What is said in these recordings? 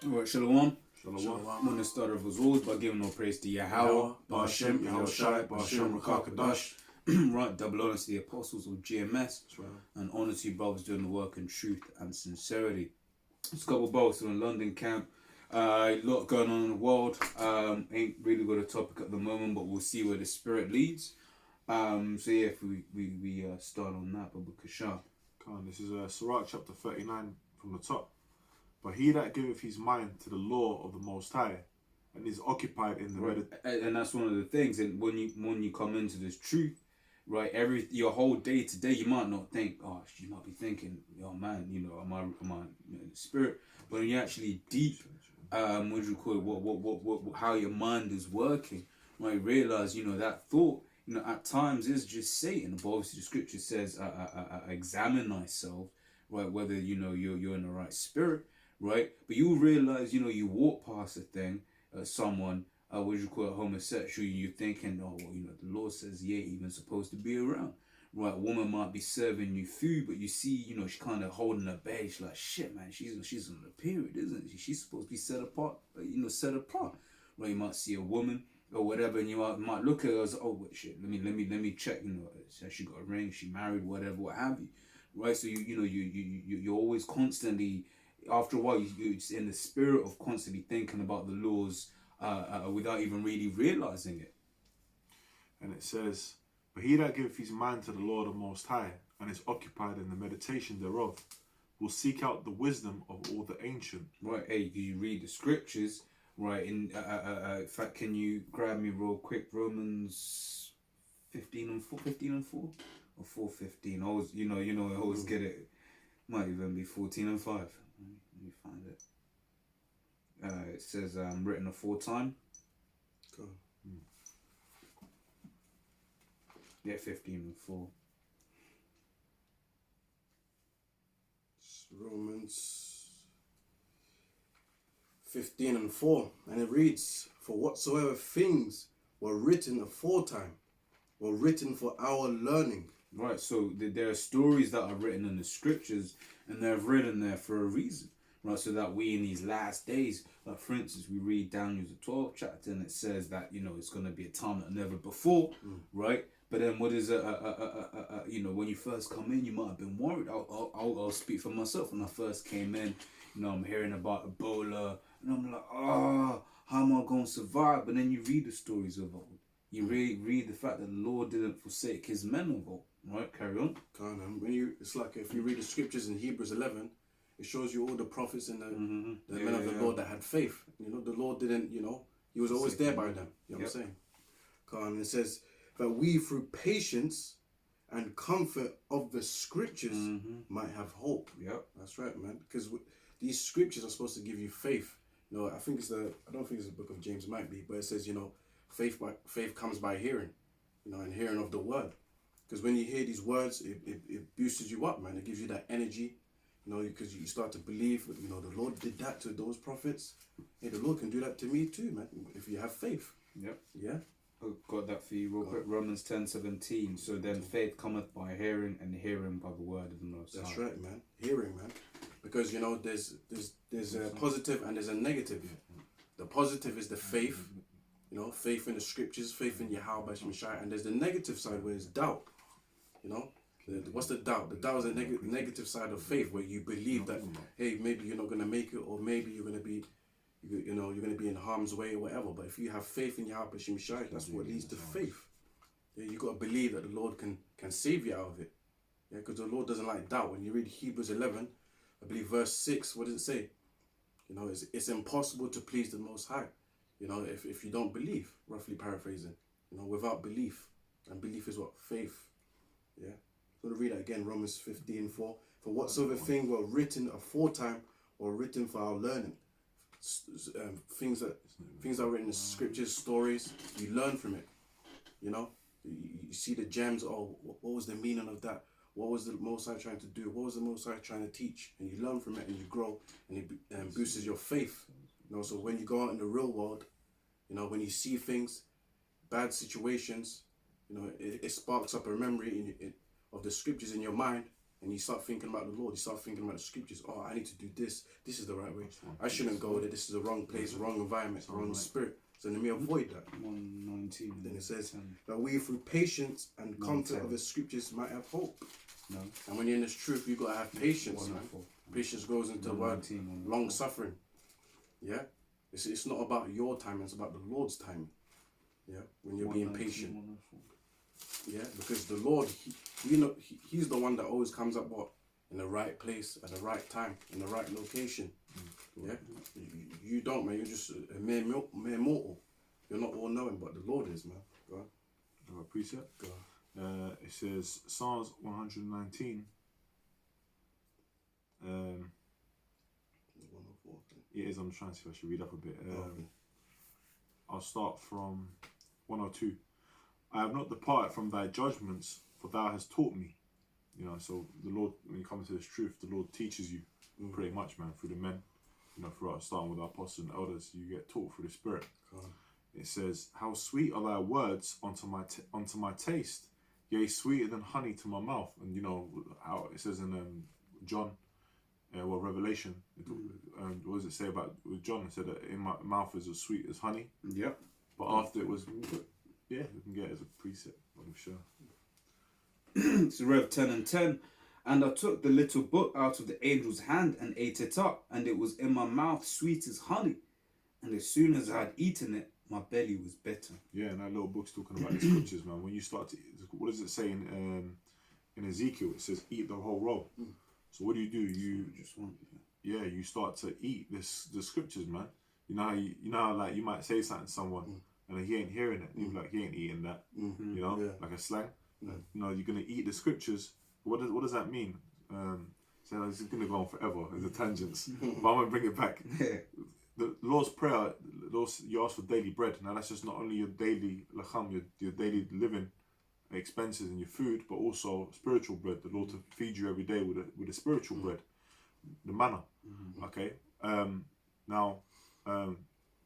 Alright, Shalom. Shalom. I'm going to start off as always by giving all praise to Yahweh, Ba'Shem, Yahushai, Ba'Shem, Rakakadash. Right, double honor to the apostles of GMS. That's right. And honor to you brothers doing the work in truth and sincerity. It's a couple of brothers in London camp. A lot going on in the world. Ain't really got a topic at the moment, but we'll see where the spirit leads. So yeah, if we start on that, Babu Kashar. This is Sirach chapter 39 from the top. But he that giveth his mind to the law of the Most High, and is occupied in the and that's one of the things. And when you come into this truth, right, your whole day to day, you might not think, you might be thinking, oh man, am I in the spirit? But when you actually deep, what do you call it? What how your mind is working, right? Realize, that thought, at times is just Satan. But obviously, the scripture says, examine thyself, right? Whether you're in the right spirit. Right, but you realize, you walk past a thing, someone, what you call it, homosexual, you're thinking, the Lord says, yeah, even supposed to be around. Right, a woman might be serving you food, but you see, she's kind of holding her bed. She's like, shit, man, she's on the period, isn't she? She's supposed to be set apart, set apart. Right, you might see a woman or whatever, and you might look at her as, oh, wait, shit, let me check, has she got a ring, she married, whatever, what have you. Right, so you're always constantly. After a while, you're in the spirit of constantly thinking about the laws without even really realizing it. And it says, but he that giveth his mind to the law of the Most High, and is occupied in the meditation thereof, will seek out the wisdom of all the ancient. Right, hey, you read the scriptures, right? In fact, can you grab me real quick? Romans 15 and 4, or 4:15. Always, I always get it. Might even be 14:5. Let me find it. It says written aforetime. Cool. Yeah, 15:4. It's Romans 15:4, and it reads, "For whatsoever things were written aforetime were written for our learning." Right, so there are stories that are written in the scriptures, and they're written there for a reason, right? So that we in these last days, like for instance, we read Daniel the 12th chapter, and it says that it's going to be a time like never before, right? But then what is when you first come in, you might have been worried. I'll speak for myself. When I first came in, I'm hearing about Ebola, and I'm like, how am I going to survive? But then you read the stories of old. You read the fact that the Lord didn't forsake his men of old. Right, carry on. It's like if you read the scriptures in Hebrews 11, it shows you all the prophets and the men of the Lord that had faith. The Lord didn't, he was always there by them. You know what I'm saying? And it says that we through patience and comfort of the scriptures might have hope. Yep. That's right, man. Because these scriptures are supposed to give you faith. I don't think it's the book of James, might be, but it says, faith comes by hearing, and hearing of the word. Because when you hear these words, it boosts you up, man. It gives you that energy, because you start to believe, the Lord did that to those prophets. Hey, the Lord can do that to me too, man, if you have faith. Yep. Yeah? I've got that for you real quick. Romans 10:17. So then faith cometh by hearing, and hearing by the word of the Most High. That's right, man. Hearing, man. Because, there's a positive and there's a negative. The positive is the faith, faith in the scriptures, faith in Yahweh, and there's the negative side where it's doubt. What's the doubt? The doubt is the negative side of faith, where you believe that, hey, maybe you're not going to make it, or maybe you're going to be, you're going to be in harm's way or whatever. But if you have faith in Yahweh, that's what leads to faith. Yeah, you got to believe that the Lord can save you out of it. Yeah, because the Lord doesn't like doubt. When you read Hebrews 11, I believe verse 6, what does it say? It's impossible to please the Most High. If you don't believe, roughly paraphrasing, without belief. And belief is what? Faith. Yeah. I'm going to read that again, Romans 15:4. For whatsoever thing were written aforetime or written for our learning. Things that are written in scriptures, stories, you learn from it. You see the gems. Oh, what was the meaning of that? What was the Most High trying to do? What was the Most High trying to teach? And you learn from it, and you grow, and it boosts your faith. So when you go out in the real world, when you see things, bad situations, it sparks up a memory of the scriptures in your mind, and you start thinking about the Lord, you start thinking about the scriptures. Oh, I need to do this. This is the right way. I shouldn't go there. This is the wrong place, wrong environment, wrong spirit. So let me avoid that. 119. Then it says that we through patience and content of the scriptures might have hope. No. And when you're in this truth, you gotta have patience, man. Patience goes into the word long suffering. Yeah? It's not about your time, it's about the Lord's time. Yeah? When you're being patient. Yeah? Because the Lord, He's the one that always comes up in the right place, at the right time, in the right location. Yeah? You don't, man. You're just a mere mortal. You're not all knowing, but the Lord is, man. Go on. Have a precept? Go on. It says Psalms 119. It is, I'm trying to see if I should read up a bit. I'll start from 102. I have not departed from thy judgments, for thou hast taught me. You know, so the Lord, when you come to this truth, the Lord teaches you pretty much, man, through the men. You know, throughout starting with our apostles and elders, you get taught through the Spirit. It says, how sweet are thy words unto my taste, yea, sweeter than honey to my mouth. And you know how it says in John, Revelation, what does it say about with John? It said that in my mouth is as sweet as honey. Yep. But after it was, yeah, we can get it as a precept, I'm sure. It's Rev 10 and 10. And I took the little book out of the angel's hand and ate it up, and it was in my mouth sweet as honey. And as soon as I had eaten it, my belly was better. Yeah, and that little book's talking about the scriptures, man. When you start to, what does it say in Ezekiel? It says, eat the whole roll. So what do? You just want, you start to eat the scriptures, man. You know how like you might say something to someone and he ain't hearing it. You're like, he ain't eating that. You know, like a slang. You know, you're gonna eat the scriptures. What does that mean? So it's gonna go on forever as a tangents, but I'm gonna bring it back. The Lord's Prayer, you ask for daily bread. Now that's just not only your daily lacham, your daily living expenses and your food, but also spiritual bread. The Lord to feed you every day with a spiritual bread, the manna. Okay. Now,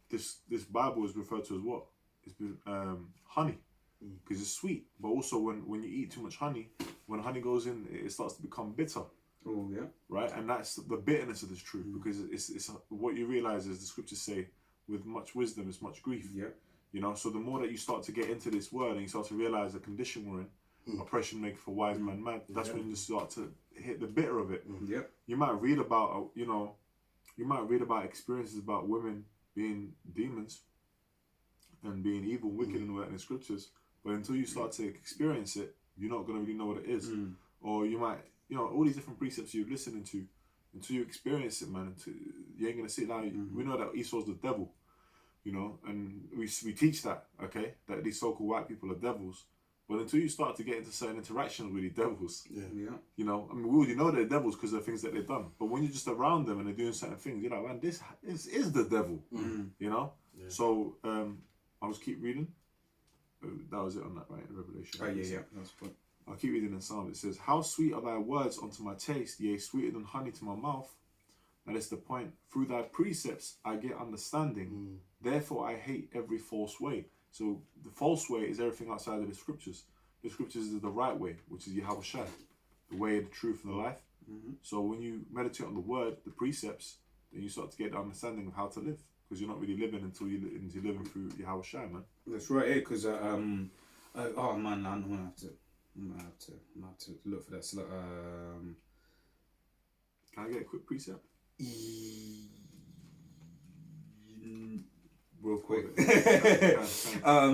this Bible is referred to as what? It's been honey, because it's sweet. But also when you eat too much honey, when honey goes in, it starts to become bitter. Oh yeah. Right, and that's the bitterness of this truth, because it's what you realize is the scriptures say, with much wisdom is much grief. Yeah. You know, so the more that you start to get into this word and you start to realize the condition we're in, oppression maketh a wise man mad. That's when you start to hit the bitter of it. Yeah. You might read about, experiences about women being demons and being evil, wicked, and all that in the scriptures. But until you start to experience it, you're not gonna really know what it is. Or you might, all these different precepts you're listening to, until you experience it, man. You ain't gonna sit down. We know that Esau's the devil. And we teach that, okay, that these so-called white people are devils. But until you start to get into certain interactions with these devils, we already know they're devils because of the things that they've done. But when you're just around them and they're doing certain things, you're like, man, this is the devil, Yeah. So I'll just keep reading. That was it on that, right, in Revelation. Oh, yeah, that's good. I'll keep reading in Psalm. It says, how sweet are thy words unto my taste, yea, sweeter than honey to my mouth. That is the point. Through thy precepts I get understanding. Therefore I hate every false way. So the false way is everything outside of the scriptures. The scriptures is the right way, which is Yahweh Shai, the way, the truth, and the life. So when you meditate on the word, the precepts, then you start to get the understanding of how to live. Because you're not really living until you're living through Yahweh Shai, man. That's right, because oh man, I'm gonna have to look for that. So, can I get a quick precept? Real quick.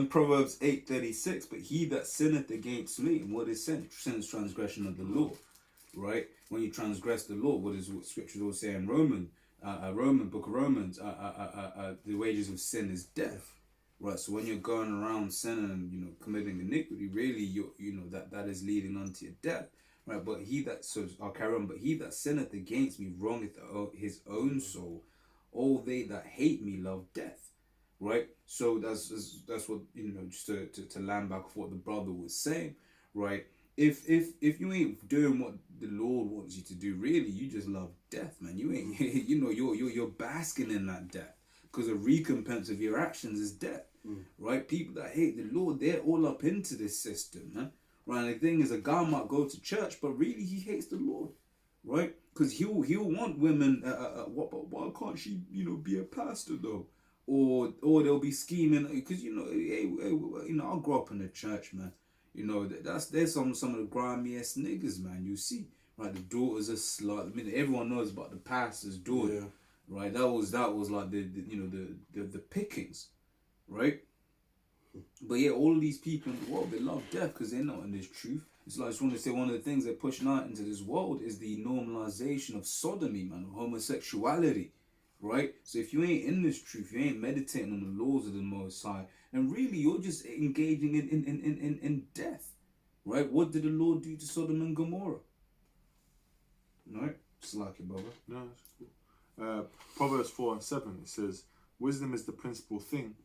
Proverbs 8:36. But he that sinneth against me, and what is sin? Sin is transgression of the law, right? When you transgress the law, what scriptures all say in book of Romans, the wages of sin is death, right? So when you're going around sinning and committing iniquity, really that is leading unto your death, right? But I'll carry on. But he that sinneth against me wrongeth his own soul. All they that hate me love death, right? So that's what just to land back of what the brother was saying, right? If you ain't doing what the Lord wants you to do, really, you just love death, man. You ain't, you're basking in that death, because the recompense of your actions is death, right? People that hate the Lord, they're all up into this system, man, right? And the thing is, a guy might go to church, but really he hates the Lord, right? Because he'll want women. Why can't she, be a pastor though? Or they'll be scheming because I grew up in the church, man. There's some of the grimiest niggas, man. You see, right? The daughters are slut. I mean, everyone knows about the pastor's daughter, right? That was like the pickings, right? But yeah, all of these people in the world, they love death because they're not in this truth. It's like I just want to say one of the things they're pushing out into this world is the normalization of sodomy, man, of homosexuality, right? So if you ain't in this truth, you ain't meditating on the laws of the Most High, and really you're just engaging in death, right? What did the Lord do to Sodom and Gomorrah? Right? Just like it, brother. No, it's cool. Proverbs 4:7, it says, wisdom is the principal thing,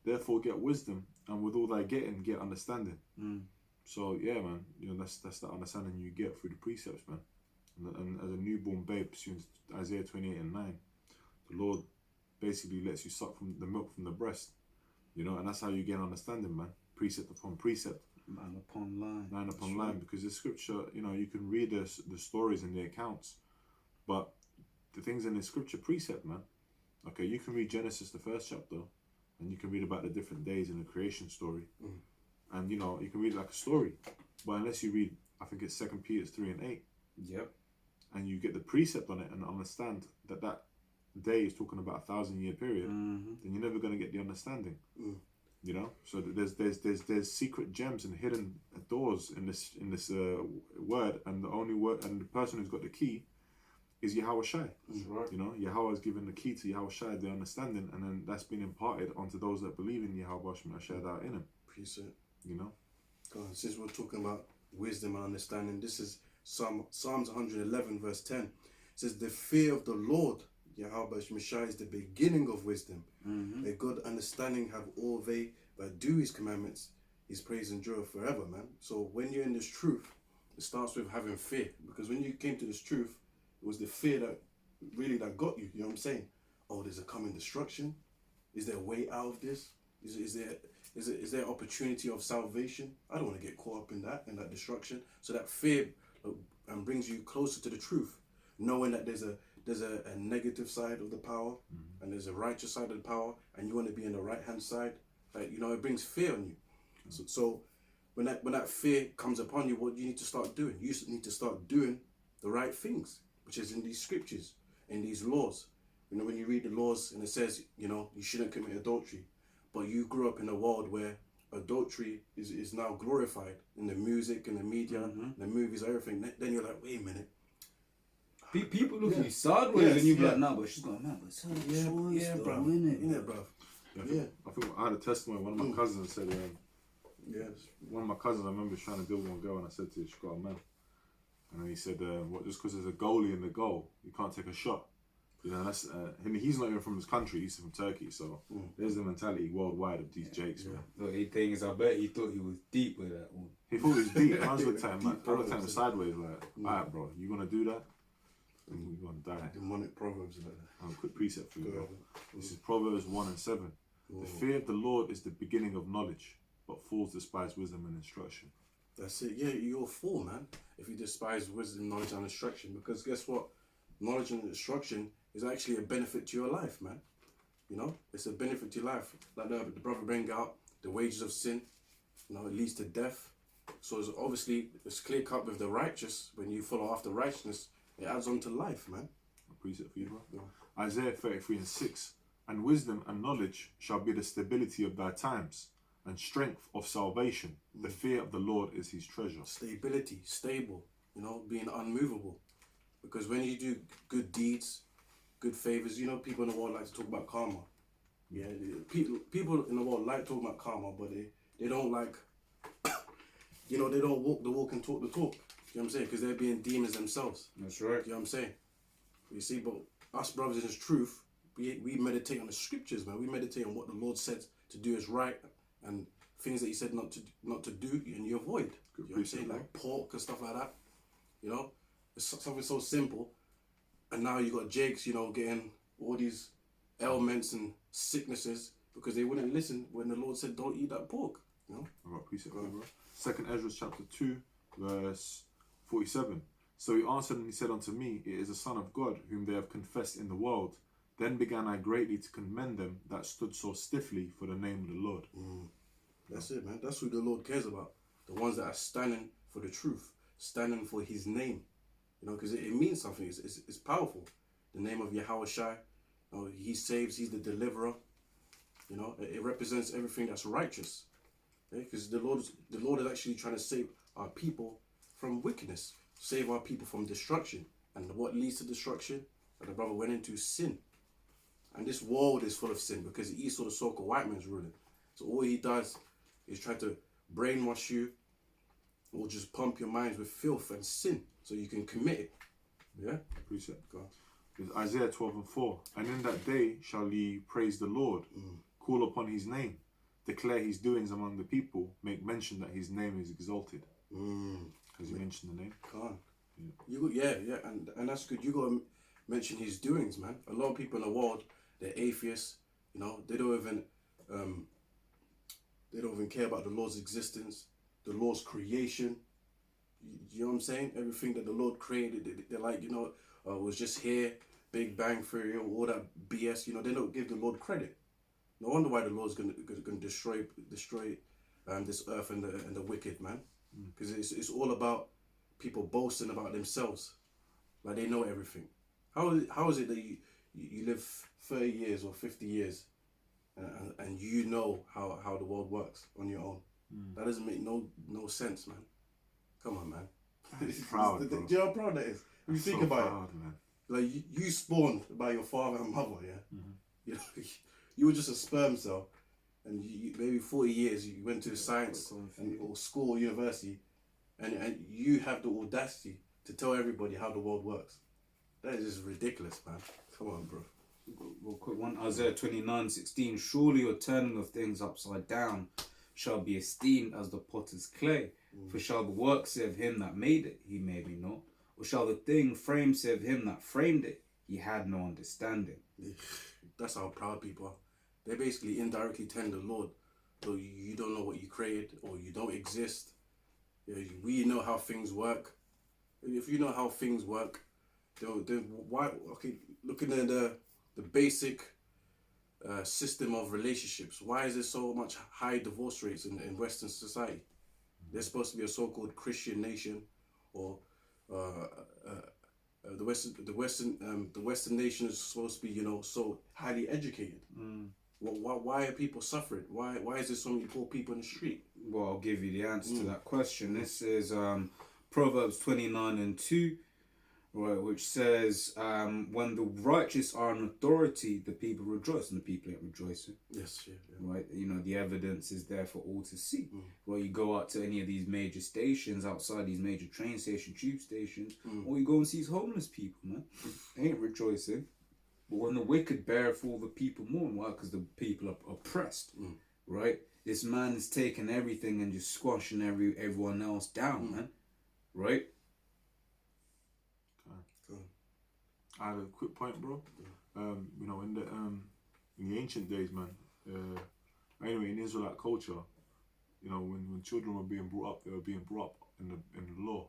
therefore get wisdom, and with all thy getting, get understanding. So yeah, man, that's the understanding you get through the precepts, man. And as a newborn babe, pursuing Isaiah 28:9, the Lord basically lets you suck from the milk from the breast, and that's how you gain understanding, man. Precept upon precept, line upon line, line upon line. Because the scripture, you can read the stories and the accounts, but the things in the scripture precept, man. Okay, you can read Genesis, the first chapter, and you can read about the different days in the creation story, and you can read it like a story, but unless you read, I think it's 2 Peter 3:8, and you get the precept on it and understand that day is talking about 1,000-year period, then you're never going to get the understanding. So there's secret gems and hidden doors in this word, and the only word and the person who's got the key is Yahweh Shai. That's right. Yahweh has given the key to Yahweh Shai, the understanding, and then that's been imparted onto those that believe in Yahweh Shai that are in him. Precept. God, since we're talking about wisdom and understanding, this is Psalms 111 verse 10. It says, the fear of the Lord, Yahweh Shai, is the beginning of wisdom. A good understanding have all they that do his commandments. His praise endureth forever, man. So when you're in this truth, it starts with having fear. Because when you came to this truth, it was the fear that got you. You know what I'm saying? Oh, there's a coming destruction. Is there a way out of this? Is there opportunity of salvation? I don't want to get caught up in that destruction. So that fear brings you closer to the truth, knowing that there's a negative side of the power, and there's a righteous side of the power, and you want to be in the right hand side. Like, it brings fear on you. So when that fear comes upon you, what you need to start doing? You need to start doing the right things, which is in these scriptures, in these laws. When you read the laws and it says, you shouldn't commit adultery, but you grew up in a world where adultery is now glorified in the music and the media, the movies, everything. Then you're like, wait a minute. People look at you sideways and you be like, nah, but she's going, man, but it's her choice, bro. Bro. Yeah. I think I had a testimony. One of my cousins said, one of my cousins, I remember trying to deal with one girl, and I said to her, she got a man. And then he said, what, just because there's a goalie in the goal, you can't take a shot. That's and he's not even from this country, he's from Turkey, so there's the mentality worldwide of these jakes, man. The thing is, I bet he thought he was deep with that one. He thought he was deep. I was looked at him, I looked at him sideways, like, alright, bro, you gonna do that? You're gonna die. Demonic proverbs like that. Quick precept for you, bro. This is Proverbs 1:7. The fear of the Lord is the beginning of knowledge, but fools despise wisdom and instruction. That's it. Yeah, you're a fool, man, if you despise wisdom, knowledge, and instruction. Because guess what? Knowledge and instruction is actually a benefit to your life, man. It's a benefit to your life. Like the brother bring out, the wages of sin, it leads to death. So it's clear cut with the righteous. When you follow after righteousness, it adds on to life, man. A precept for you, bro. Yeah. Isaiah 33:6. And wisdom and knowledge shall be the stability of thy times, and strength of salvation. The fear of the Lord is his treasure. Stability, stable, being unmovable. Because when you do good deeds, good favors, people in the world like to talk about karma. Yeah, people in the world like talking about karma, but they don't like, they don't walk the walk and talk the talk. You know what I'm saying? Because they're being demons themselves. That's right. You know what I'm saying? You see, but us brothers in this truth, we meditate on the scriptures, man. We meditate on what the Lord said to do is right, and things that he said not to do, and you avoid. You know what I'm saying? Like pork and stuff like that. It's something so simple. And now you got Jakes, getting all these ailments and sicknesses because they wouldn't listen when the Lord said don't eat that pork. No? I've got a precept for you, bro. 2nd Ezra chapter 2, verse 47. So he answered and he said unto me, it is the Son of God, whom they have confessed in the world. Then began I greatly to commend them that stood so stiffly for the name of the Lord. That's it, man. That's who the Lord cares about. The ones that are standing for the truth, standing for his name. You know, because it means something. It's powerful. The name of Yahweh Shai. You know, he saves, he's the deliverer. You know, it represents everything that's righteous. Because the Lord is actually trying to save our people from wickedness, save our people from destruction. And what leads to destruction? That the brother went into sin. And this world is full of sin because Esau, the so-called white man's ruling. So all he does is try to brainwash you or just pump your minds with filth and sin so you can commit it. Yeah? Precept. Go on. It's Isaiah 12:4. And in that day shall ye praise the Lord, call upon his name, declare his doings among the people, make mention that his name is exalted. Because you mentioned the name. Can't. Yeah. And that's good. You got to mention his doings, man. A lot of people in the world, they're atheists. You know, they don't even care about the Lord's existence, the Lord's creation. You know what I'm saying? Everything that the Lord created, they're like, you know, was just here, Big Bang Theory, all that BS. You know, they don't give the Lord credit. No wonder why the Lord's gonna destroy this earth and the wicked, man. Because it's all about people boasting about themselves, like they know everything. How is it that you live 30 years or 50 years and you know how the world works on your own? That doesn't make no sense, man. Come on, man. Proud, Do you know how proud that is? If you think about it, man. like you spawned by your father and mother, yeah. You know, you were just a sperm cell, and you maybe 40 years you went to science or school or university, and you have the audacity to tell everybody how the world works. That is just ridiculous, man. Come on, bro. Real quick one, Isaiah 29:16. Surely your turning of things upside down shall be esteemed as the potter's clay. For shall the work say of him that made it, he made me not? Or shall the thing framed say of him that framed it, he had no understanding? That's how proud people are. They basically indirectly telling the Lord, so you don't know what you created or you don't exist. We know how things work. If you know how things work, then why? Okay, looking at the basic system of relationships. Why is there so much high divorce rates in Western society? They're supposed to be a so-called Christian nation, or the Western nation is supposed to be, you know, so highly educated. Why are people suffering? Why is there so many poor people in the street? Well, I'll give you the answer to that question. This is Proverbs 29:2, right, which says, when the righteous are in authority, the people rejoice, and the people ain't rejoicing. Yes, yeah. Right, you know, the evidence is there for all to see. Well, you go out to any of these major stations, outside these major train stations, tube stations, or you go and see these homeless people, man. They ain't rejoicing. But when the wicked beareth all the people mourn, why? Because the people are oppressed, right? This man is taking everything and just squashing everyone else down, man, right? I had a quick point, bro. You know, in the ancient days, man. Anyway, in Israelite culture, you know, when children were being brought up, they were being brought up in the law.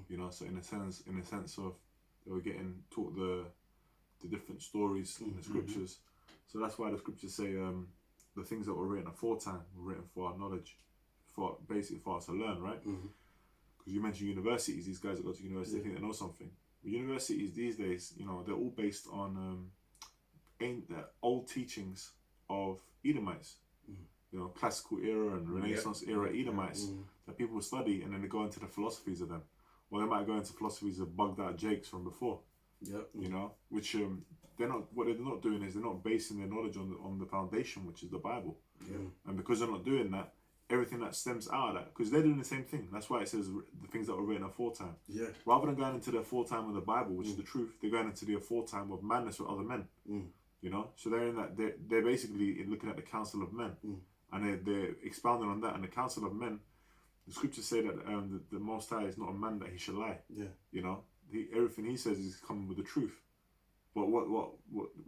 You know, so in a sense of they were getting taught the different stories in the scriptures. So that's why the scriptures say the things that were written aforetime were written for our knowledge, for basically for us to learn, right? Because you mentioned universities. These guys that go to university, they think they know something. Universities these days, you know, they're all based on old teachings of Edomites, you know, classical era and Renaissance era Edomites that people study, and then they go into the philosophies of them. Or they might go into philosophies of bugged out Jakes from before. You know, which they're not. What they're not doing is they're not basing their knowledge on the foundation, which is the Bible. And because they're not doing that, everything that stems out of that, because they're doing the same thing. That's why it says the things that were written aforetime. Rather than going into the aforetime of the Bible, which is the truth, they're going into the aforetime of madness with other men. You know, so they're in that. They're basically looking at the council of men, and they're expounding on that. And the council of men, the scriptures say that the Most High is not a man that he should lie. You know, everything he says is coming with the truth. But what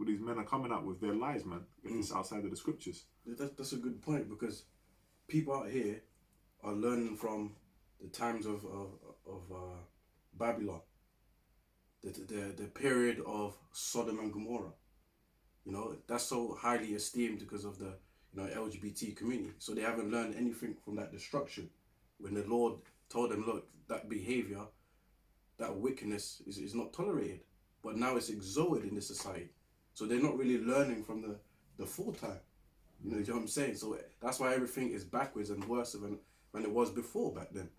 these men are coming up with, their lies, man. If it's outside of the scriptures. That's a good point, because people out here are learning from the times of Babylon, the period of Sodom and Gomorrah. You know, that's so highly esteemed because of the LGBT community. So they haven't learned anything from that destruction. When the Lord told them, look, that behavior, that wickedness is not tolerated. But now it's exalted in this society. So they're not really learning from the full time. You know what I'm saying? So that's why everything is backwards and worse than it was before back then.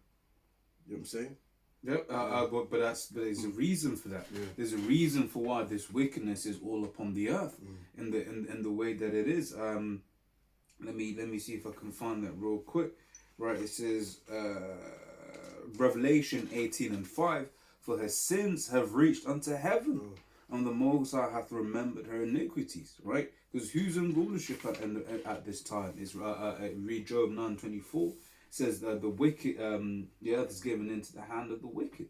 You know what I'm saying? Yep, but there's a reason for that. Yeah. There's a reason for why this wickedness is all upon the earth in the way that it is. Let me see if I can find that real quick. Right, it says Revelation 18:5, for her sins have reached unto heaven, and the Most High hath remembered her iniquities. Right, because who's in rulership at this time? Is read Job 9:24. Says that the wicked, the earth is given into the hand of the wicked,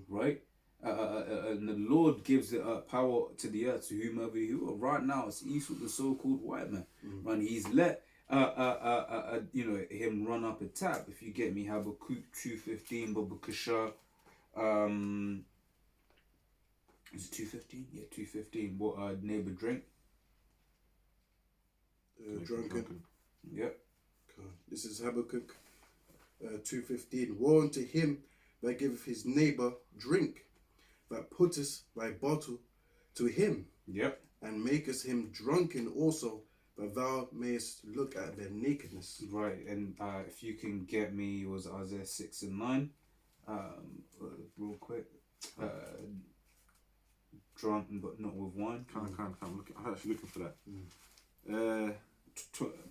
right? And the Lord gives power to the earth to whomever he will. Right now, it's Esau, the so-called white man, and he's let him run up a tap. If you get me, Habakkuk 2:15, Babakasha, is it 2:15? Yeah, 2:15. What neighbor drink? Drunken. Yep. This is Habakkuk 2:15. Woe unto him that giveth his neighbor drink, that putteth thy bottle to him, yep, and makest him drunken also, that thou mayest look at their nakedness. Right, and if you can get me, was Isaiah 6:9, real quick. Drunk but not with wine. I'm actually looking for that.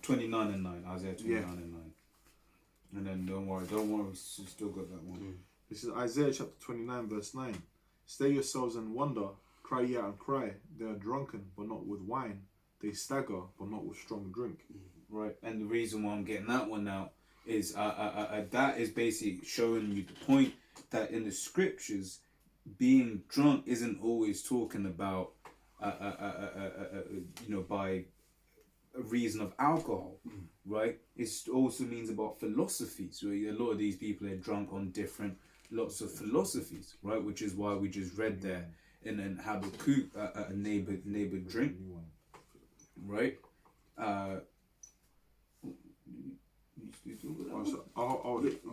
29:9, Isaiah 29:9, and then don't worry, we still got that one. This is Isaiah chapter 29 verse 9. Stay yourselves and wonder, cry ye out and cry. They are drunken but not with wine, they stagger but not with strong drink. Right, and the reason why I'm getting that one out is that is basically showing you the point that in the scriptures, being drunk isn't always talking about by a reason of alcohol, right? It also means about philosophies. So a lot of these people are drunk on lots of philosophies, right? Which is why we just read there in Habakkuk, a neighbor drink, right? Grab Habakkuk.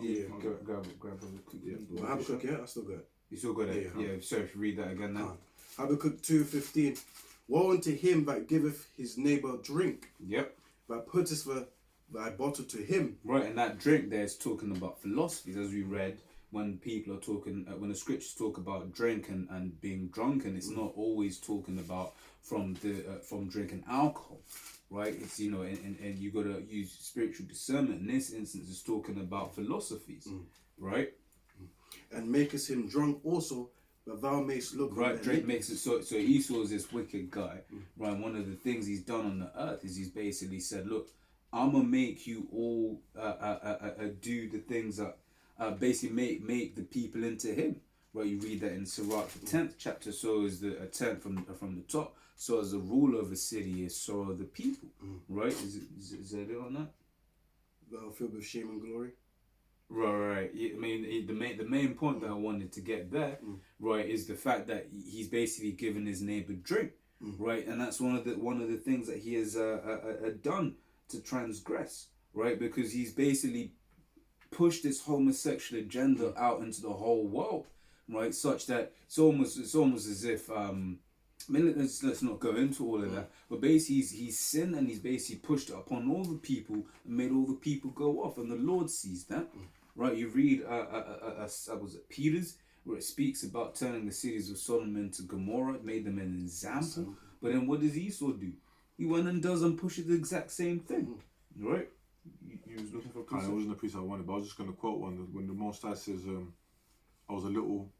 Well, Habakkuk, yeah, I still got it. You still got it? Yeah. So if you read that again now. Habakkuk 2:15. Woe unto him that giveth his neighbor drink. Yep. That putteth thy bottle to him. Right, and that drink there is talking about philosophies, as we read. When people are talking, when the scriptures talk about drink and being drunken, it's not always talking about from drinking alcohol, right? It's and you gotta use spiritual discernment. In this instance, it's talking about philosophies, right? And makest him drunk also, that thou mayst look. Right, drink makes it so Esau is this wicked guy, right? One of the things he's done on the earth is he's basically said, look, I'm gonna make you all do the things that basically make the people into him. Right, you read that in Sirach, the 10th chapter. So is the 10th from the top. So as the ruler of a city is so are the people. Right, is that it on that? Thou filled with shame and glory. Right. I mean, the main point that I wanted to get there, right, is the fact that he's basically given his neighbor drink, right, and that's one of the things that he has done to transgress, right, because he's basically pushed this homosexual agenda out into the whole world, right, such that it's almost as if let's not go into all of that, but basically he's sinned and he's basically pushed it upon all the people and made all the people go off, and the Lord sees that, right? You read was it Peter's, where it speaks about turning the cities of Sodom into Gomorrah, it made them an example. But then what does Esau do? He went and does and pushes the exact same thing, right? You was looking for a precept? It wasn't a precept I wanted, but I was just going to quote one when the Most High says, I was a little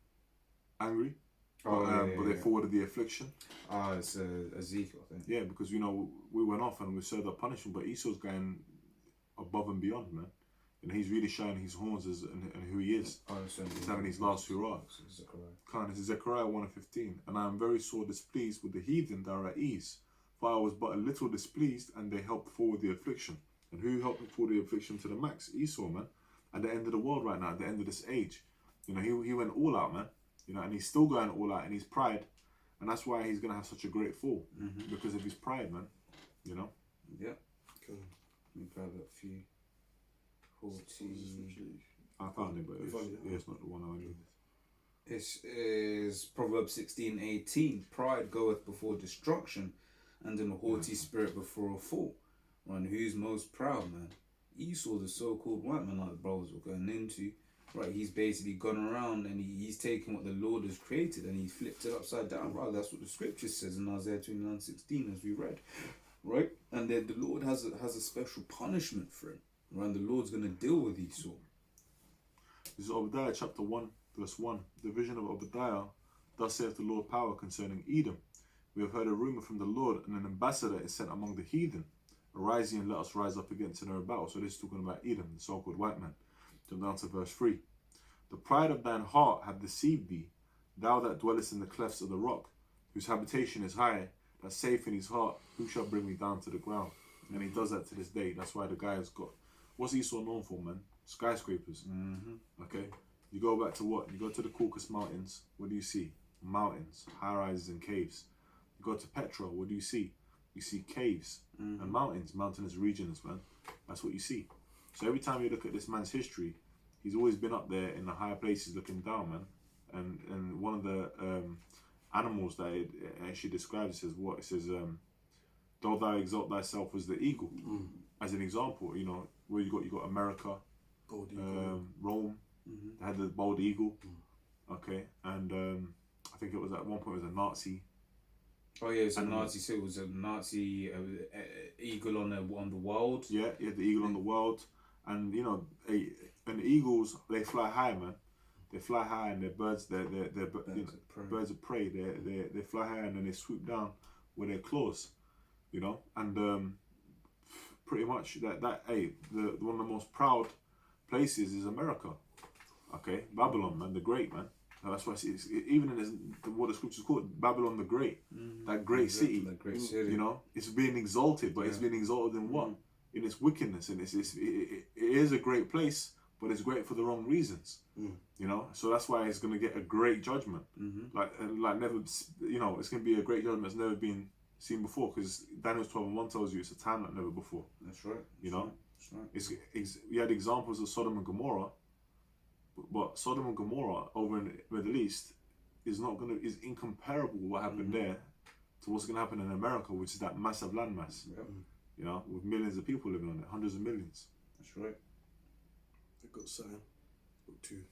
angry. But they forwarded the affliction. It's Ezekiel, I think. Yeah, because we went off and we served our punishment, but Esau's going above and beyond, man, and he's really showing his horns and who he is. He's having his last hurrah. This is Zechariah 1:15, and I am very sore displeased with the heathen that are at ease, for I was but a little displeased, and they helped forward the affliction, And who helped him pull the affliction to the max? Esau, man. At the end of the world right now, at the end of this age. You know, he went all out, man. You know, and he's still going all out in his pride. And that's why he's going to have such a great fall. Because of his pride, man. You know? Yeah. Cool. Let me grab a few. 40. I found it, but it's not the one I need. This is Proverbs 16:18. Pride goeth before destruction, and an haughty spirit before a fall. And who's most proud, man? Esau, the so-called white man, like the brothers were going into. Right, he's basically gone around and he's taken what the Lord has created and he's flipped it upside down. Right, that's what the scripture says in Isaiah 29:16, as we read. Right, and then the Lord has a special punishment for him. Right, and the Lord's going to deal with Esau. This is Obadiah chapter 1, verse 1. The vision of Obadiah, thus saith the Lord power concerning Edom. We have heard a rumour from the Lord, and an ambassador is sent among the heathen. Arise ye and let us rise up against in a battle. So this is talking about Edom, the so-called white man. Jump down to verse 3. The pride of thine heart hath deceived thee, thou that dwellest in the clefts of the rock, whose habitation is high, that's safe in his heart, who shall bring me down to the ground? And he does that to this day. That's why the guy has got, what's Esau known for, man? Skyscrapers. Okay, you go back to what? You go to the Caucasus Mountains, what do you see? Mountains, high-rises and caves. You go to Petra, what do you see? You see caves and mountains, mountainous regions, man. That's what you see. So every time you look at this man's history, he's always been up there in the higher places looking down, man. And one of the animals that it actually describes says what? It says, though thou exalt thyself as the eagle. As an example, you know, where you got America, Rome, they had the bald eagle. Okay, and I think it was at one point it was a Nazi. Oh yeah, it's a Nazi. So it was a Nazi eagle on the world. Yeah, the eagle on the world, and you know, and eagles they fly high, man. They fly high, and they're birds. They're birds of prey. They fly high, and then they swoop down with their claws. You know, and pretty much that one of the most proud places is America. Okay, Babylon, man, the Great, man. And that's why it's even in what the scriptures call it, Babylon the Great, that great city. That great city. You know, it's being exalted, but it's being exalted in what? In its wickedness, and it is a great place, but it's great for the wrong reasons. You know, so that's why it's going to get a great judgment. Like never, you know, it's going to be a great judgment that's never been seen before, because Daniel 12:1 tells you it's a time like never before. That's right. You know, that's right. We had examples of Sodom and Gomorrah, but Sodom and Gomorrah over in the Middle East is incomparable what happened there to what's going to happen in America, which is that massive landmass. You know, with millions of people living on it, hundreds of millions. That's right. I got something. Got two.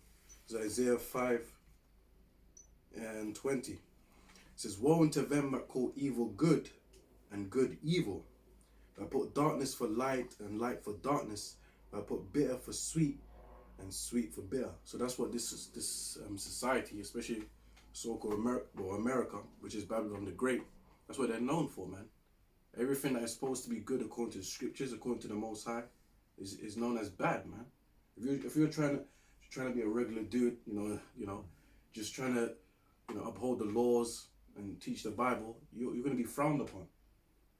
It's Isaiah 5:20. It says, woe unto them that call evil good and good evil. I put darkness for light and light for darkness. I put bitter for sweet and sweet for bitter. So that's what this society, especially so-called America, which is Babylon the Great, that's what they're known for, man. Everything that is supposed to be good according to the scriptures, according to the Most High, is known as bad, man. If you're trying to be a regular dude, you know, just trying to, you know, uphold the laws and teach the Bible, you're going to be frowned upon.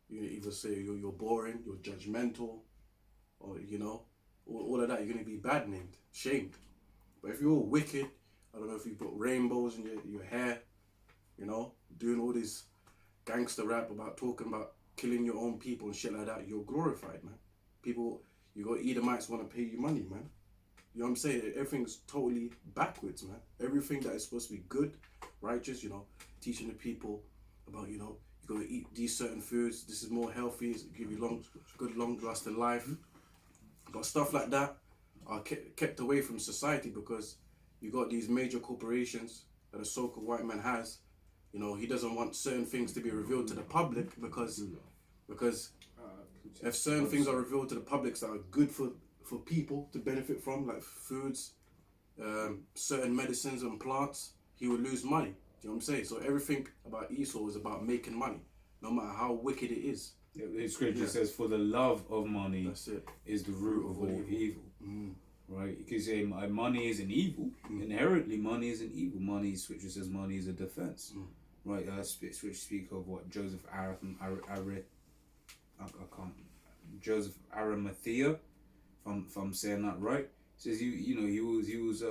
You either say you're boring, you're judgmental, or you know, all of that. You're going to be bad named, shamed. But if you're all wicked, I don't know if you put rainbows in your hair, you know, doing all this gangster rap about talking about killing your own people and shit like that, you're glorified, man. People, you got Edomites want to pay you money, man. You know what I'm saying? Everything's totally backwards, man. Everything that is supposed to be good, righteous, you know, teaching the people about, you know, you got to eat these certain foods, this is more healthy, it's give you good long lasting life. But stuff like that are kept away from society because you got these major corporations that a so-called white man has. You know, he doesn't want certain things to be revealed to the public because if certain things are revealed to the public that are good for people to benefit from, like foods, certain medicines and plants, he would lose money. Do you know what I'm saying? So everything about Esau is about making money, no matter how wicked it is. Yeah, the scripture says, for the love of money is the root of all evil. Right? You can say money isn't evil. Inherently, money isn't evil. Scripture says money is a defense. Right? Scripture speak of what? Joseph Joseph Arimathea, if I'm saying that right, says he was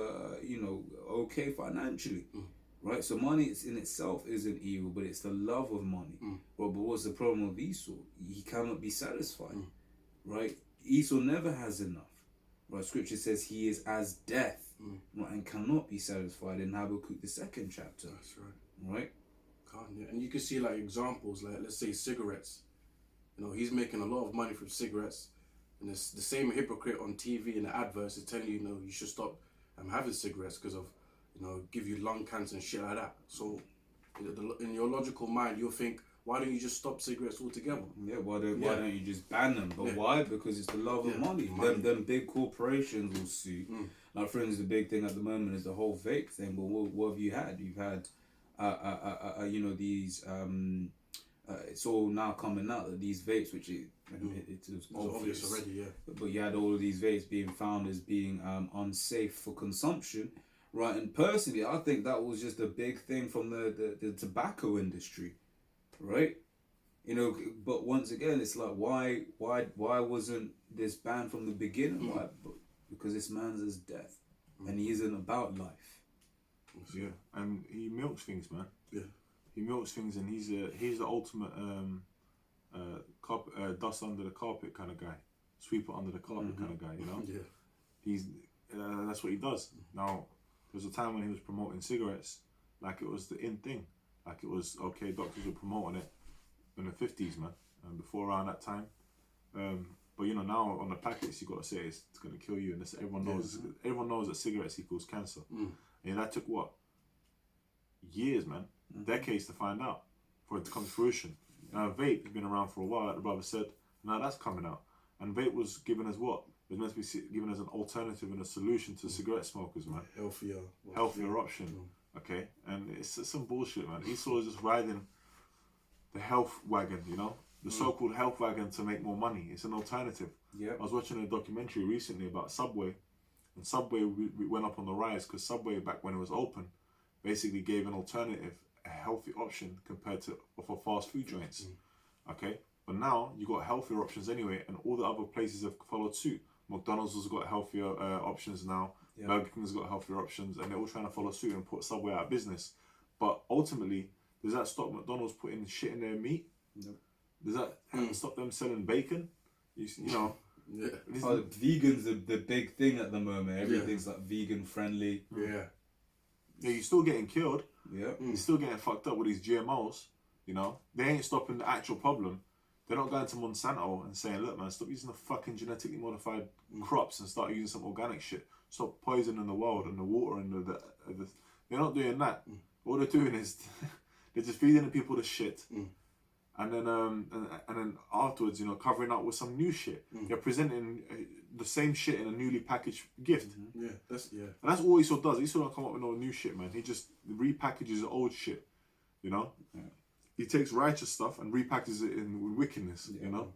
okay financially, right? So money in itself isn't evil, but it's the love of money. But what's the problem with Esau? He cannot be satisfied, right? Esau never has enough, right? Scripture says he is as death, right, and cannot be satisfied in Habakkuk the 2nd chapter. That's right. Right? And you can see like examples, like let's say cigarettes. You know, he's making a lot of money from cigarettes, and it's the same hypocrite on TV in the adverts is telling you, you know, you should stop having cigarettes because of, you know, give you lung cancer and shit like that. So, in your logical mind, you'll think, why don't you just stop cigarettes altogether? Yeah, why don't you just ban them? But why? Because it's the love of money. Them big corporations will sue. Like, for instance, the big thing at the moment is the whole vape thing. But what have you had? You've had, these. It's all now coming out that these vapes, which it was obvious already, yeah. But you had all of these vapes being found as being unsafe for consumption, right? And personally, I think that was just a big thing from the tobacco industry, right? You know, but once again, it's like why wasn't this banned from the beginning? Why? Because this man's his death, and he isn't about life. Yeah, and he milks things, man. Yeah. He milks things, and he's the ultimate dust under the carpet kind of guy, sweep it under the carpet kind of guy. You know, he's that's what he does. Now, there was a time when he was promoting cigarettes like it was the in thing, like it was okay. Doctors were promoting it in the 50s, man, and before around that time. But you know, now on the packets you got to say it's gonna kill you, and this, everyone knows. Everyone knows that cigarettes equals cancer. And that took what? Years, man. Decades to find out for it to come to fruition. Now, vape has been around for a while, like the brother said. Now that's coming out. And vape was given as what? It was meant to be given as an alternative and a solution to cigarette smokers, man. Healthier option. Okay? And it's some bullshit, man. Esau is just riding the health wagon, you know? The so-called health wagon to make more money. It's an alternative. Yeah. I was watching a documentary recently about Subway. And Subway we went up on the rise because Subway, back when it was open, basically gave an alternative, a healthy option compared to for fast food joints. Okay, but now you got healthier options anyway, and all the other places have followed suit. McDonald's has got healthier options now. Burger King's got healthier options, and they're all trying to follow suit and put Subway out of business. But ultimately, does that stop McDonald's putting shit in their meat? No. Does that stop them selling bacon? You know. Yeah. Vegan's the big thing at the moment. Everything's like vegan friendly. Yeah, you're still getting killed. Yeah. You're still getting fucked up with these GMOs. You know, they ain't stopping the actual problem. They're not going to Monsanto and saying, look, man, stop using the fucking genetically modified crops and start using some organic shit. Stop poisoning the world and the water and the they're not doing that. All they're doing is they're just feeding the people the shit. And then afterwards, you know, covering up with some new shit. They're presenting the same shit in a newly packaged gift. And that's all Esau does. Esau don't come up with no new shit, man. He just repackages the old shit, you know. He takes righteous stuff and repackages it in wickedness, you know.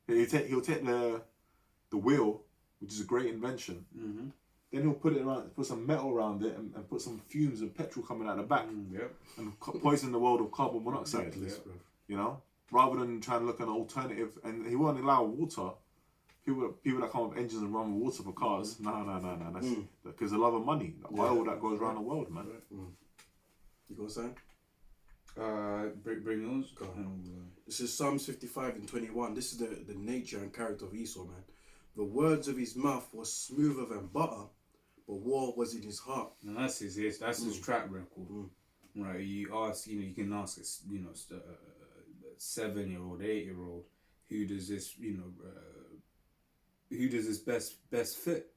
He'll take the wheel, which is a great invention. Then he'll put it around, put some metal around it, and put some fumes of petrol coming out the back, and poison the world with carbon monoxide. You know, rather than trying to look at an alternative, and he won't allow water. People that come with engines and run with water for cars. No. That's because the love of money, the oil that goes around the world, man. You got something? Bring yours. Go on. This is Psalms 55 and 21. This is the nature and character of Esau, man. The words of his mouth were smoother than butter, but war was in his heart. And that's his track record. Right? You can ask a 7-year-old, 8-year-old, who does this best fit?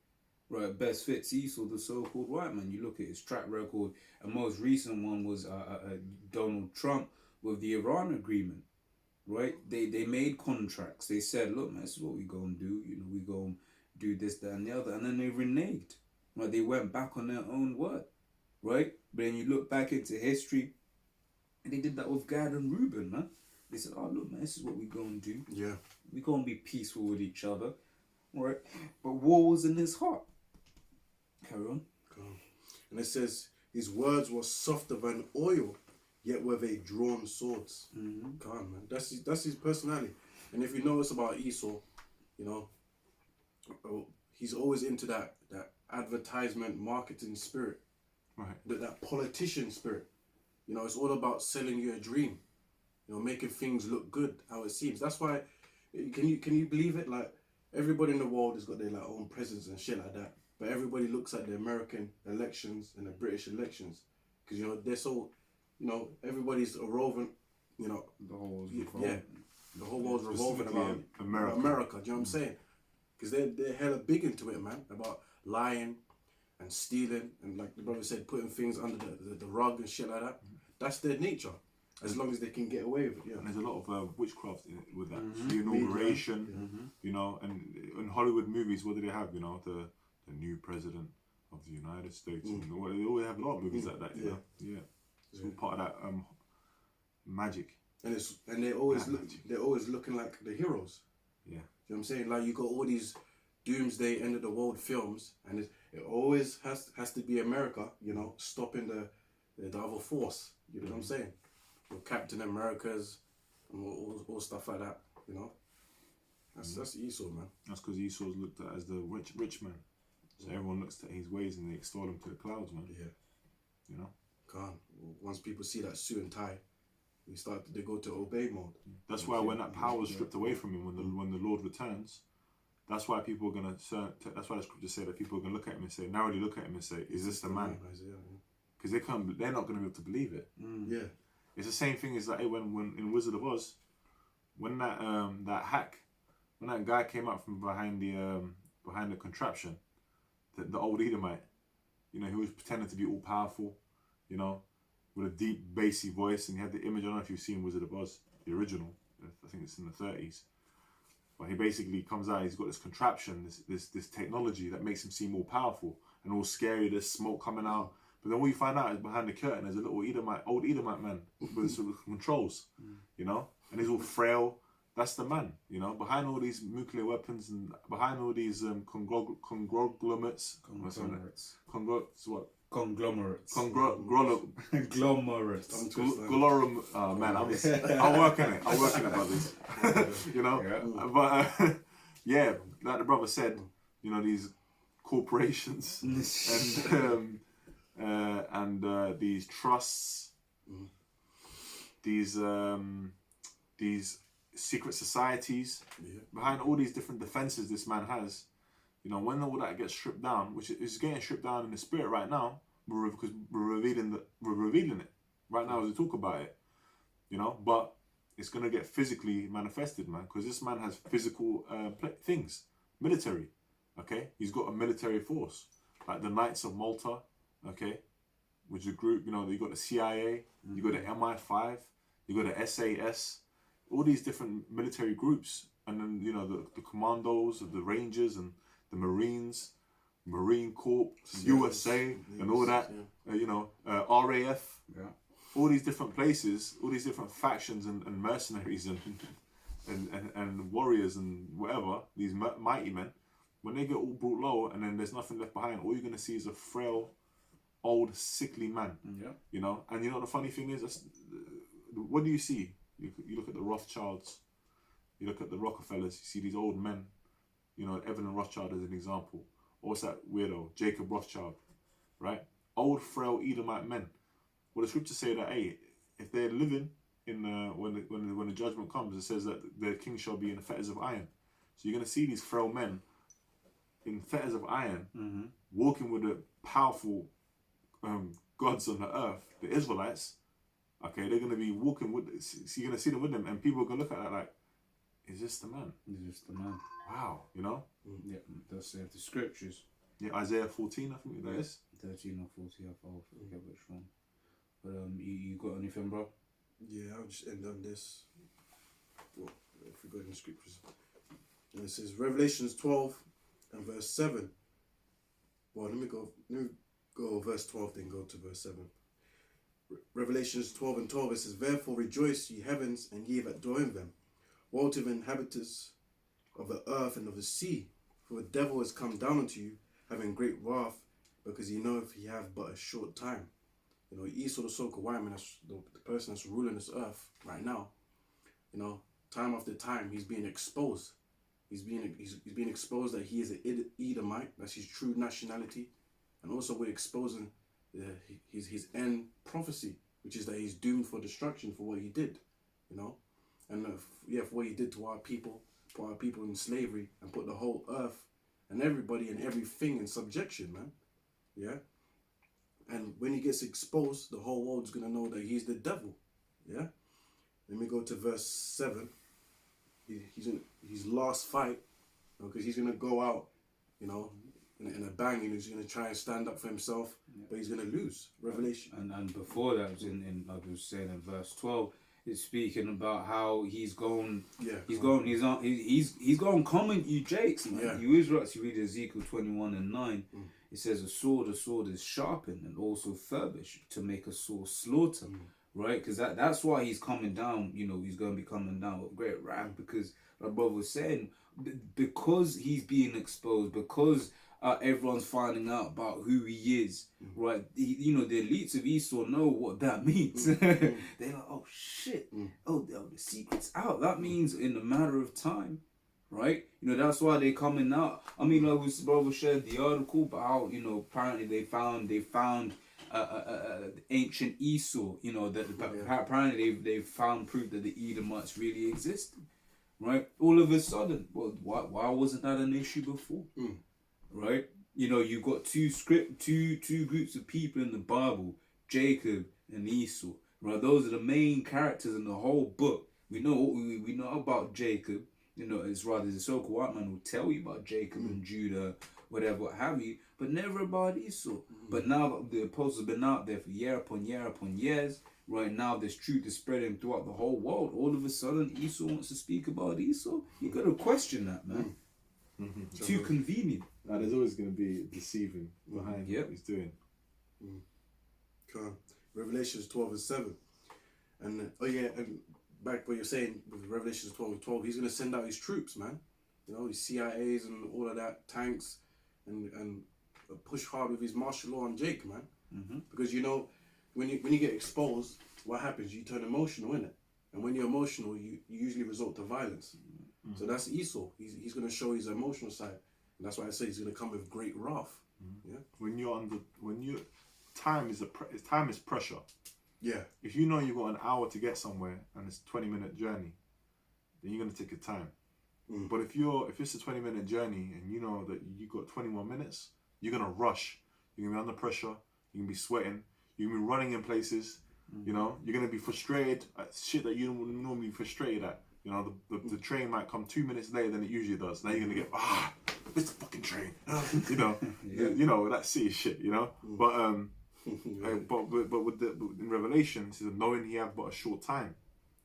Right, best fits Esau, the so-called white man. You look at his track record. A most recent one was Donald Trump with the Iran agreement. Right, they made contracts. They said, look, man, this is what we gonna do. You know, we gonna do this, that, and the other, and then they reneged. Right, they went back on their own word. Right, but then you look back into history, and they did that with Gad and Reuben, man. They said, oh, look, man, this is what we gonna do. Yeah, we gonna be peaceful with each other. Right, but war was in his heart. Carry on. And it says, his words were softer than oil, yet were they drawn swords. Come on, man. That's his personality. And if you notice about Esau, you know, he's always into that advertisement marketing spirit, Right. that politician spirit. You know, it's all about selling you a dream, you know, making things look good how it seems. That's why, can you believe it? Like, everybody in the world has got their like own presidents and shit like that, but everybody looks at the American elections and the British elections because, you know, they're so, you know, everybody's revolving, you know, The whole the whole world's revolving Specifically about America. Do you know what I'm saying? Because they're hella big into it, man, about lying and stealing and, like the brother said, putting things under the rug and shit like that. That's their nature, as long as they can get away with it. Yeah. And there's a lot of witchcraft with that. The inauguration, you know, and in Hollywood movies, what do they have? You know, the new president of the United States. And they always have a lot of movies like that. You know, it's all part of that magic. And they're always looking like the heroes. Yeah. You know what I'm saying? Like, you got all these doomsday end of the world films, and it always has to be America, you know, stopping the other force. You know what I'm saying? Or Captain America's and all stuff like that. You know, that's Esau, man. That's because Esau's looked at as the rich man. So everyone looks at his ways and they extol him to the clouds, man. Yeah. You know. Once people see that suit and tie, they go to obey mode. That's why when that power is stripped away from him, when the Lord returns, that's why people are gonna. That's why the scriptures say that people are gonna look at him and say, narrowly look at him and say, "Is this the man?" Because they're not gonna be able to believe it. Yeah, it's the same thing as like when in Wizard of Oz, when that guy came out from behind the contraption, the old Edomite, you know, he was pretending to be all powerful, you know, with a deep bassy voice, and he had the image. I don't know if you've seen Wizard of Oz, the original. I think it's in the 30s. But he basically comes out. He's got this contraption, this technology that makes him seem more powerful and all scary. There's smoke coming out, but then what you find out is behind the curtain there's a little old Edomite man with sort of controls, you know, and he's all frail. That's the man, you know. Behind all these nuclear weapons and behind all these conglomerates. Conglomerates. Man, I'll work on it. Brothers. You know? Yeah. But, yeah, like the brother said, you know, these corporations and these trusts, these secret societies, behind all these different defenses this man has, you know, when all that gets stripped down, which is getting stripped down in the spirit right now, because we're revealing it right now as we talk about it, you know, but it's going to get physically manifested, man, because this man has physical things, military, okay? He's got a military force, like the Knights of Malta, okay, which is a group, you know, you got the CIA, you got the MI5, you got the SAS, all these different military groups, and then, you know, the commandos, the Rangers, and the Marines, Marine Corps, USA, and all that, you know, RAF, all these different places, all these different factions and mercenaries and warriors and whatever, these mighty men, when they get all brought low and then there's nothing left behind, all you're going to see is a frail, old, sickly man, you know. And you know the funny thing is, what do you see? You look at the Rothschilds, you look at the Rockefellers, you see these old men, you know, Evan Rothschild as an example. Or what's that weirdo? Jacob Rothschild, right? Old, frail Edomite men. Well, the scriptures say that, hey, if they're living in when the judgment comes, it says that their king shall be in the fetters of iron. So you're going to see these frail men in fetters of iron, walking with the powerful gods on the earth, the Israelites. Okay, they're going to be walking with. So you're going to see them with them, and people are going to look at that like, is this the man? Is this the man? Wow, you know? Yeah, that's the scriptures. Yeah, Isaiah 14, I think that is. 13 or 40, I forget which one. But you got anything, bro? Yeah, I'll just end on this. Well, if we go in the scriptures. And it says Revelations 12 and verse 7. Well, let me go verse 12, then go to verse 7. Revelations 12 and 12, it says, Therefore rejoice, ye heavens, and ye that dwell in them. Woe to the inhabitants of the earth and of the sea, for the devil has come down unto you, having great wrath, because he knoweth he have but a short time. You know, Esau the so-called white man, that's the person that's ruling this earth right now, you know, time after time, he's being exposed. he's being exposed that he is an Edomite. That's his true nationality, and also we're exposing his end prophecy, which is that he's doomed for destruction for what he did, you know, and for what he did to our people, put our people in slavery, and put the whole earth and everybody and everything in subjection, man. Yeah. And when he gets exposed, the whole world's gonna know that he's the devil. Yeah. Let me go to verse 7. He's in his last fight, because he's gonna go out, you know, in a bang, and he's gonna try and stand up for himself, but he's gonna lose. Revelation. And before that, was in like I was saying in verse 12, it's speaking about how he's going. Yeah. He's going comment you Jakes, man. Yeah. You Israelites, you read Ezekiel 21:9. It says a sword is sharpened and also furbished to make a sore slaughter. Right, because that's why he's coming down. You know, he's going to be coming down with great wrath, because my brother was saying, because he's being exposed, because everyone's finding out about who he is. Right, you know, the elites of Esau know what that means. They're like, oh shit, oh the secret's out. That means in a matter of time. Right, you know, that's why they're coming out. I mean, like his brother shared the article about how, you know, apparently they found ancient Esau, you know, that apparently they found proof that the Edomites really existed, right? All of a sudden, well, why wasn't that an issue before, right? You know, you've got two groups of people in the Bible, Jacob and Esau, right? Those are the main characters in the whole book. We know about Jacob. You know, it's rather the so-called white man will tell you about Jacob and Judah, whatever, what have you, but never about Esau. But now the apostles have been out there for year upon year upon years. Right now, this truth is spreading throughout the whole world. All of a sudden, Esau wants to speak about Esau. You got to question that, man. Too convenient. Now, there's always going to be deceiving behind what he's doing. Revelations 12:7, and and back what you're saying with Revelations 12:12, he's going to send out his troops, man. You know, his CIAs and all of that, tanks, and push hard with his martial law on Jake, man. Because, you know, when you get exposed, what happens? You turn emotional, innit? And when you're emotional, you usually resort to violence. So that's Esau. He's going to show his emotional side. And that's why I say he's going to come with great wrath. Yeah. Time is pressure. Yeah. If you know you've got an hour to get somewhere and it's a 20-minute journey, then you're gonna take your time. But if it's a 20-minute journey and you know that you got 21 minutes, you're gonna rush. You're gonna be under pressure. You're gonna be sweating. You're gonna be running in places. You know, you're gonna be frustrated at shit that you don't normally be frustrated at. You know, the train might come 2 minutes later than it usually does. Now you're gonna get it's the fucking train. You know, you know that city shit. You know, but but in Revelation, it says knowing he had but a short time,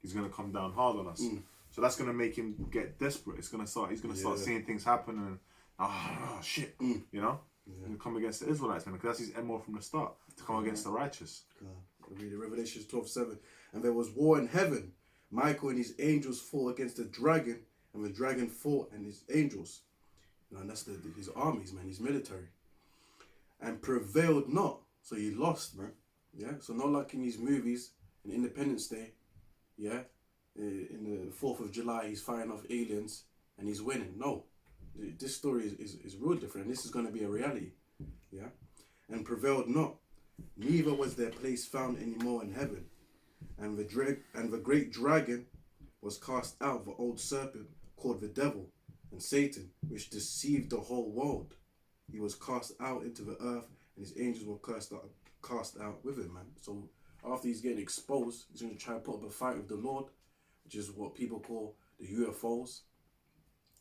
he's gonna come down hard on us. So that's gonna make him get desperate. He's gonna start seeing things happen and shit, you know, and come against the Israelites, man, because that's his MO from the start, to come against the righteous. Read Revelation 12:7, and there was war in heaven. Michael and his angels fought against the dragon, and the dragon fought and his angels. You know, and that's his armies, man, his military, and prevailed not. So he lost, man. Yeah. So not like in these movies, in Independence Day, yeah, in the 4th of July, he's firing off aliens and he's winning. No, this story is real different. And this is going to be a reality. Yeah. And prevailed not. Neither was their place found any more in heaven. And the great dragon was cast out, the old serpent called the devil and Satan, which deceived the whole world. He was cast out into the earth, and his angels were cast out with him, man. So after he's getting exposed, he's going to try to put up a fight with the Lord, which is what people call the UFOs,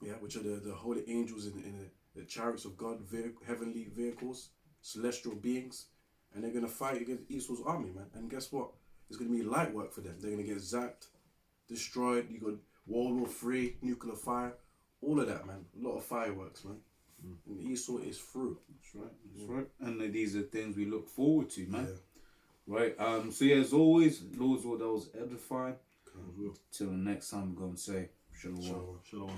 yeah, which are the holy angels in the chariots of God, heavenly vehicles, celestial beings, and they're going to fight against Esau's army, man. And guess what? It's going to be light work for them. They're going to get zapped, destroyed. You got World War III, nuclear fire, all of that, man. A lot of fireworks, man. And Esau is through. That's right. And these are things we look forward to, man. Right. So yeah, as always, Lord's word that was edifying. Till the next time, we're going to say Shalom. Shalom.